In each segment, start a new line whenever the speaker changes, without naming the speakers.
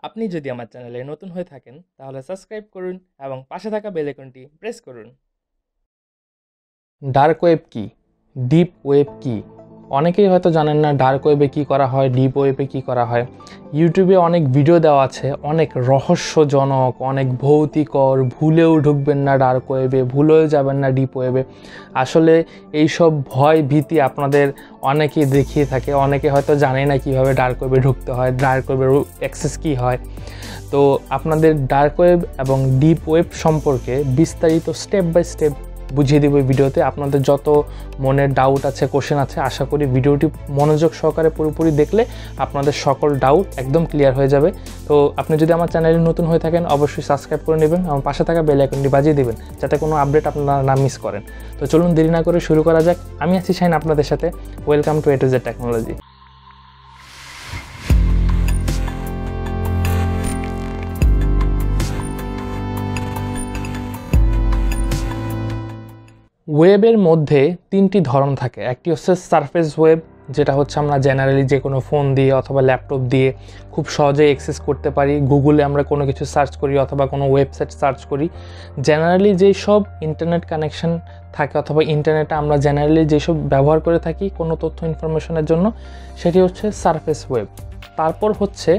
আপনি যদি আমার চ্যানেলে নতুন হয়ে থাকেন তাহলে সাবস্ক্রাইব করুন এবং পাশে থাকা বেল আইকনটি প্রেস করুন।
ডার্ক ওয়েব কি, ডিপ ওয়েব কি? অনেকেই হয়তো জানেন না ডার্ক ওয়েবে কী করা হয়, ডিপ ওয়েবে কী করা হয়। ইউটিউবে অনেক ভিডিও দেওয়া আছে, অনেক রহস্যজনক, অনেক ভৌতিকর। ভুলেও ঢুকবেন না ডার্ক ওয়েবে, ভুলেও যাবেন না ডিপ ওয়েবে। আসলে এইসব ভয় ভীতি আপনাদের অনেকেই দেখিয়ে থাকে। অনেকে হয়তো জানে না কীভাবে ডার্ক ওয়েবে ঢুকতে হয়, ডার্ক ওয়েবের অ্যাক্সেস কী হয়। তো আপনাদের ডার্ক ওয়েব এবং ডিপ ওয়েব সম্পর্কে বিস্তারিত স্টেপ বাই স্টেপ বুঝিয়ে দেব এই ভিডিওতে। আপনাদের যত মনের ডাউট আছে, কোশ্চেন আছে, আশা করি ভিডিওটি মনোযোগ সহকারে পুরোপুরি দেখলে আপনাদের সকল ডাউট একদম ক্লিয়ার হয়ে যাবে। তো আপনি যদি আমার চ্যানেলে নতুন হয়ে থাকেন অবশ্যই সাবস্ক্রাইব করে নেবেন এবং পাশে থাকা বেল আইকনটি বাজিয়ে দেবেন যাতে কোনো আপডেট আপনারা না মিস করেন। তো চলুন দেরি না করে শুরু করা যাক। আমি আছি শাহিন আপনাদের সাথে। Welcome to A to Z technology. ওয়েবের মধ্যে তিনটি ধরন থাকে। একটি হচ্ছে সারফেস ওয়েব, যেটা হচ্ছে আমরা জেনারেলি যে কোনো ফোন দিয়ে অথবা ল্যাপটপ দিয়ে খুব সহজেই অ্যাক্সেস করতে পারি। গুগলে আমরা কোনো কিছু সার্চ করি অথবা কোনো ওয়েবসাইট সার্চ করি, জেনারেলি যেই সব ইন্টারনেট কানেকশন থাকে অথবা ইন্টারনেটে আমরা জেনারেলি যেসব ব্যবহার করে থাকি কোনো তথ্য ইনফরমেশনের জন্য, সেটি হচ্ছে সারফেস ওয়েব। তারপর হচ্ছে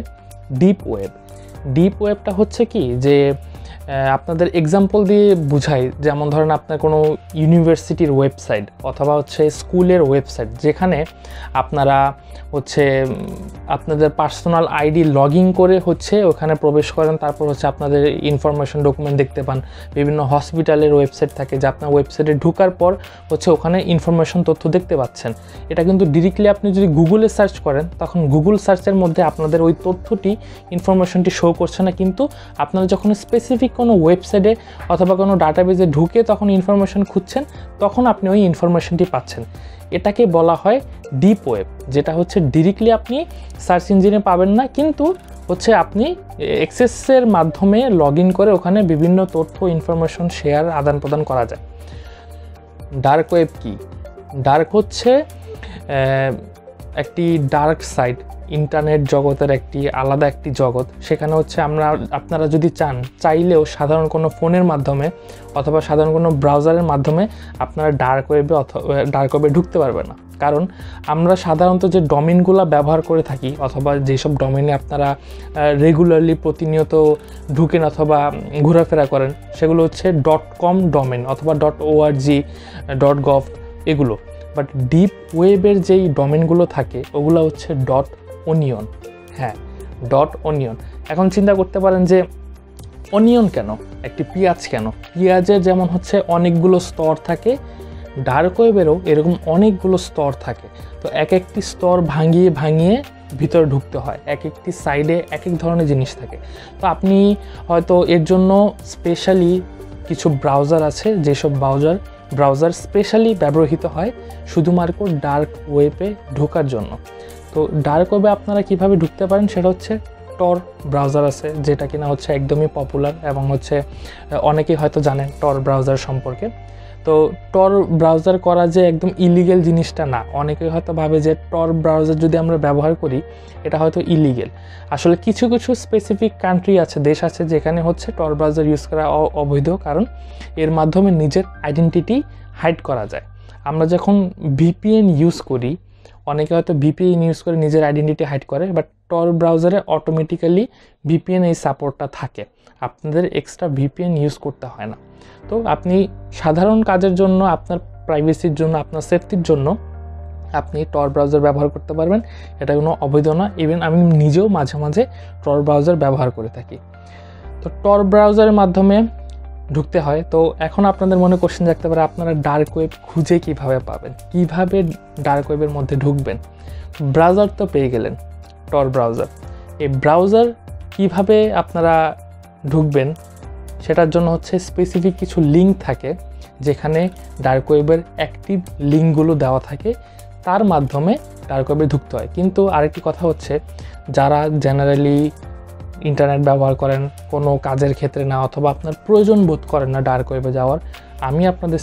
ডিপ ওয়েব। ডিপ ওয়েবটা হচ্ছে কি, যে আপনাদের এক্সাম্পল দিয়ে বুঝাই, যেমন ধরেন আপনার কোনো ইউনিভার্সিটির ওয়েবসাইট অথবা হচ্ছে স্কুলের ওয়েবসাইট, যেখানে আপনারা হচ্ছে আপনাদের পার্সোনাল আইডি লগ ইন করে হচ্ছে ওখানে প্রবেশ করেন। তারপর হচ্ছে আপনাদের ইনফরমেশন ডকুমেন্ট দেখতে পান। বিভিন্ন হসপিটালের ওয়েবসাইট থাকে যে আপনার ওয়েবসাইটে ঢোকার পর হচ্ছে ওখানে ইনফরমেশন তথ্য দেখতে পাচ্ছেন। এটা কিন্তু ডিরেক্টলি আপনি যদি গুগলে সার্চ করেন তখন গুগল সার্চের মধ্যে আপনাদের ওই তথ্যটি ইনফরমেশনটি শো করছে না, কিন্তু আপনারা যখন স্পেসিফিক কোনো ওয়েবসাইটে অথবা কোনো ডাটাবেজে ঢুকে তখন ইনফরমেশন খুঁজছেন তখন আপনি ওই ইনফরমেশনটি পাচ্ছেন। এটাকে বলা হয় ডিপ ওয়েব, যেটা হচ্ছে ডিরেক্টলি আপনি সার্চ ইঞ্জিনে পাবেন না, কিন্তু হচ্ছে আপনি অ্যাক্সেসের মাধ্যমে লগ ইন করে ওখানে বিভিন্ন তথ্য ইনফরমেশন শেয়ার আদান প্রদান করা যায়। ডার্ক ওয়েব কি? ডার্ক হচ্ছে একটি ডার্ক সাইড, ইন্টারনেট জগতের একটি আলাদা একটি জগৎ। সেখানে হচ্ছে আপনারা যদি চাইলেও সাধারণ কোনো ফোনের মাধ্যমে অথবা সাধারণ কোনো ব্রাউজারের মাধ্যমে আপনারা ডার্ক ওয়েবে ঢুকতে পারবেন না। কারণ আমরা সাধারণত যে ডোমেনগুলো ব্যবহার করে থাকি অথবা যেসব ডোমেনে আপনারা রেগুলারলি প্রতিনিয়ত ঢুকেন অথবা ঘোরাফেরা করেন, সেগুলো হচ্ছে .com ডোমেন অথবা .org, .gov এগুলো। বাট ডিপ ওয়েবের যেই ডোমেনগুলো থাকে ওগুলো হচ্ছে .onion। হ্যাঁ, .onion। এখন চিন্তা করতে পারেন যে অনিয়ন কেন, একটি পেঁয়াজ কেন? পেঁয়াজের যেমন হচ্ছে অনেকগুলো স্তর থাকে, ডার্ক ওয়েবেরও এরকম অনেকগুলো স্তর থাকে। তো এক একটি স্তর ভাঙিয়ে ভাঙিয়ে ভিতরে ঢুকতে হয়, এক একটি সাইডে এক এক ধরনের জিনিস থাকে। তো আপনি হয়তো এর জন্য স্পেশালি কিছু ব্রাউজার আছে, যেসব ব্রাউজার স্পেশালি ব্যবহৃত হয় শুধুমাত্র ডার্ক ওয়েবে ঢোকার জন্য। তো ডার্ক ওয়েবে আপনারা কিভাবে ঢুকতে পারেন সেটা হচ্ছে টর ব্রাউজার আছে, যেটা কিনা হচ্ছে একদমই পপুলার এবং হচ্ছে অনেকেই হয়তো জানেন টর ব্রাউজার সম্পর্কে। তো টর ব্রাউজার করা যে একদম ইলিগেল জিনিসটা না। অনেকেই হয়তো ভাবে যে টর ব্রাউজার যদি আমরা ব্যবহার করি এটা হয়তো ইলিগেল। আসলে কিছু কিছু স্পেসিফিক কান্ট্রি আছে, দেশ আছে, যেখানে হচ্ছে টর ব্রাউজার ইউজ করা অবৈধ, কারণ এর মাধ্যমে নিজের আইডেন্টিটি হাইড করা যায়। আমরা যখন ভিপিএন ইউজ করি, অনেকে হয়তো ভিপিএন ইউজ করে নিজের আইডেন্টিটি হাইড করে, বাট টর ব্রাউজারে অটোমেটিক্যালি ভিপিএন এই সাপোর্টটা থাকে, আপনাদের এক্সট্রা ভিপিএন ইউজ করতে হয় না। তো আপনি সাধারণ কাজের জন্য, আপনার প্রাইভেসির জন্য, আপনার সেফটির জন্য আপনি টর ব্রাউজার ব্যবহার করতে পারবেন। এটা কোনো অবৈধ না। ইভেন আমি নিজেও মাঝে মাঝে টর ব্রাউজার ব্যবহার করে থাকি। তো টর ব্রাউজারের মাধ্যমে ঢুকতে হয়। তো এখন আপনাদের মনে কোশ্চেন থাকতে পারে, আপনারা ডার্ক ওয়েব খুঁজে কিভাবে পাবেন, কিভাবে ডার্ক ওয়েবের মধ্যে ঢুকবেন? ব্রাউজার তো পেয়ে গেলেন, টর ব্রাউজার। এই ব্রাউজার কিভাবে আপনারা ঢুকবেন সেটার জন্য হচ্ছে স্পেসিফিক কিছু লিঙ্ক থাকে, যেখানে ডার্ক ওয়েবের অ্যাক্টিভ লিঙ্কগুলো দেওয়া থাকে, তার মাধ্যমে ডার্ক ওয়েবে ঢুকতে হয়। কিন্তু আরেকটি কথা হচ্ছে, যারা জেনারেলি ইন্টারনেট ব্যবহার করেন কোনো কাজের ক্ষেত্রে না, অথবা আপনার প্রয়োজন বোধ করেন না ডার্ক ওয়েবে যাওয়ার, আমি আপনাদের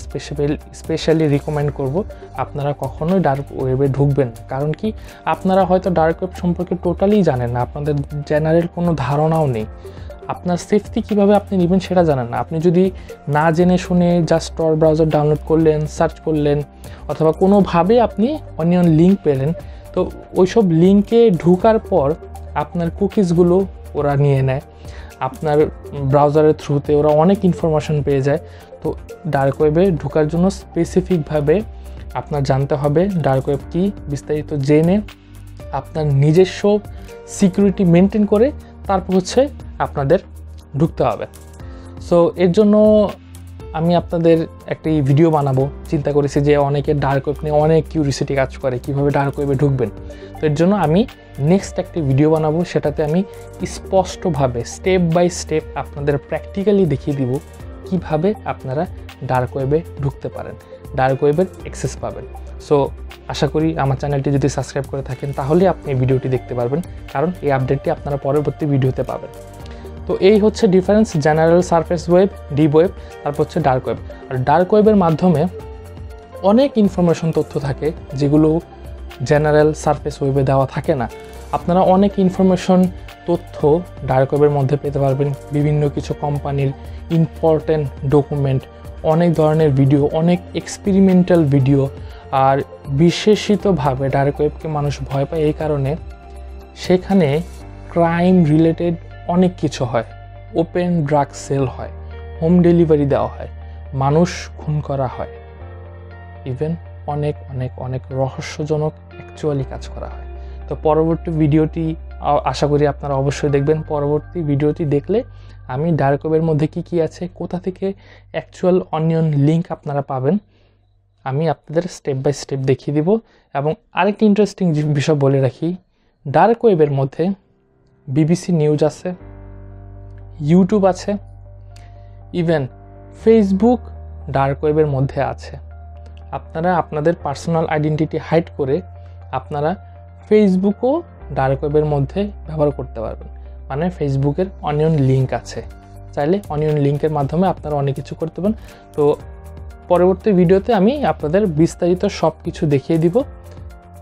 স্পেশালি রিকমেন্ড করব আপনারা কখনোই ডার্ক ওয়েবে ঢুকবেন না। কারণ কি, আপনারা হয়তো ডার্ক ওয়েব সম্পর্কে টোটালি জানেন না, আপনাদের জেনারেল কোনো ধারণাও নেই। আপনার সেফটি কীভাবে আপনি নেবেন সেটা জানেন না। আপনি যদি না জেনে শুনে জাস্ট টর ব্রাউজার ডাউনলোড করলেন, সার্চ করলেন, অথবা কোনোভাবে আপনি অনিয়ন লিঙ্ক পেলেন, তো ওইসব লিঙ্কে ঢুকার পর আপনার কুকিজগুলো ওরা নিয়ে নেয়, আপনার ব্রাউজারের থ্রুতে ওরা অনেক ইনফরমেশন পেয়ে যায়। তো ডার্ক ওয়েবে ঢোকার জন্য স্পেসিফিকভাবে আপনার জানতে হবে ডার্ক ওয়েব কী, বিস্তারিত জেনে আপনার নিজস্ব সিকিউরিটি মেনটেন করে তারপর হচ্ছে আপনাদের ঢুকতে হবে। সো এর জন্য আমি আপনাদের একটি ভিডিও বানাবো চিন্তা করেছি, যে অনেকে ডার্ক ওয়েব নিয়ে অনেক কিউরিসিটি কাজ করে, কীভাবে ডার্ক ওয়েবে ঢুকবেন। তো এর জন্য আমি নেক্সট একটি ভিডিও বানাবো, সেটাতে আমি স্পষ্টভাবে স্টেপ বাই স্টেপ আপনাদের প্র্যাকটিক্যালি দেখিয়ে দিব কিভাবে আপনারা ডার্ক ওয়েবে ঢুকতে পারেন, ডার্ক ওয়েবের অ্যাক্সেস পাবেন। সো আশা করি আমার চ্যানেলটি যদি সাবস্ক্রাইব করে থাকেন তাহলে আপনি এই ভিডিওটি দেখতে পারবেন, কারণ এই আপডেটটি আপনারা পরবর্তী ভিডিওতে পাবেন। তো এই হচ্ছে difference, general surface web, deep web, তারপর হচ্ছে ডার্ক ওয়েব। আর ডার্ক ওয়েবের মাধ্যমে অনেক ইনফরমেশন তথ্য থাকে যেগুলো জেনারেল সারফেস ওয়েবে দেওয়া থাকে না। আপনারা অনেক ইনফরমেশন তথ্য ডার্ক ওয়েবের মধ্যে পেতে পারবেন, বিভিন্ন কিছু কোম্পানির ইম্পর্টেন্ট ডকুমেন্ট, অনেক ধরনের ভিডিও, অনেক এক্সপেরিমেন্টাল ভিডিও। আর বিশেষিতভাবে ডার্ক ওয়েবকে মানুষ ভয় পায় এই কারণে সেখানে ক্রাইম রিলেটেড অনেক কিছু হয়, ওপেন ড্রাগ সেল হয়, হোম ডেলিভারি দেওয়া হয়, মানুষ খুন করা হয়, ইভেন অনেক অনেক অনেক রহস্যজনক অ্যাকচুয়ালি কাজ করা হয়। তো পরবর্তী ভিডিওটি আশা করি আপনারা অবশ্যই দেখবেন। পরবর্তী ভিডিওটি দেখলে আমি ডার্ক ওয়েবের মধ্যে কী কী আছে, কোথা থেকে অ্যাকচুয়াল অনিয়ন লিঙ্ক আপনারা পাবেন, আমি আপনাদের স্টেপ বাই স্টেপ দেখিয়ে দিব। এবং আরেকটি ইন্টারেস্টিং বিষয় বলে রাখি, ডার্ক ওয়েবের মধ্যে বিবিসি নিউজ আছে, ইউটিউব আছে, ইভেন ফেসবুক ডার্ক ওয়েবের মধ্যে আছে। আপনারা আপনাদের পার্সোনাল আইডেন্টিটি হাইড করে আপনারা ফেসবুকও ডার্ক ওয়েবের মধ্যে ব্যবহার করতে পারবেন। মানে ফেসবুকের অনিয়ন লিঙ্ক আছে, চাইলে অনিয়ন লিঙ্কের মাধ্যমে আপনারা অনেক কিছু করতে পারেন। তো পরবর্তী ভিডিওতে আমি আপনাদের বিস্তারিত সব কিছু দেখিয়ে দিব।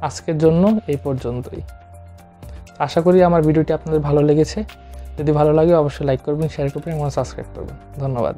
আজকের জন্য এই পর্যন্তই। আশা করি আমার ভিডিওটি আপনাদের ভালো লেগেছে। যদি ভালো লাগে অবশ্যই লাইক করবেন, শেয়ার করবেন এবং সাবস্ক্রাইব করবেন। ধন্যবাদ।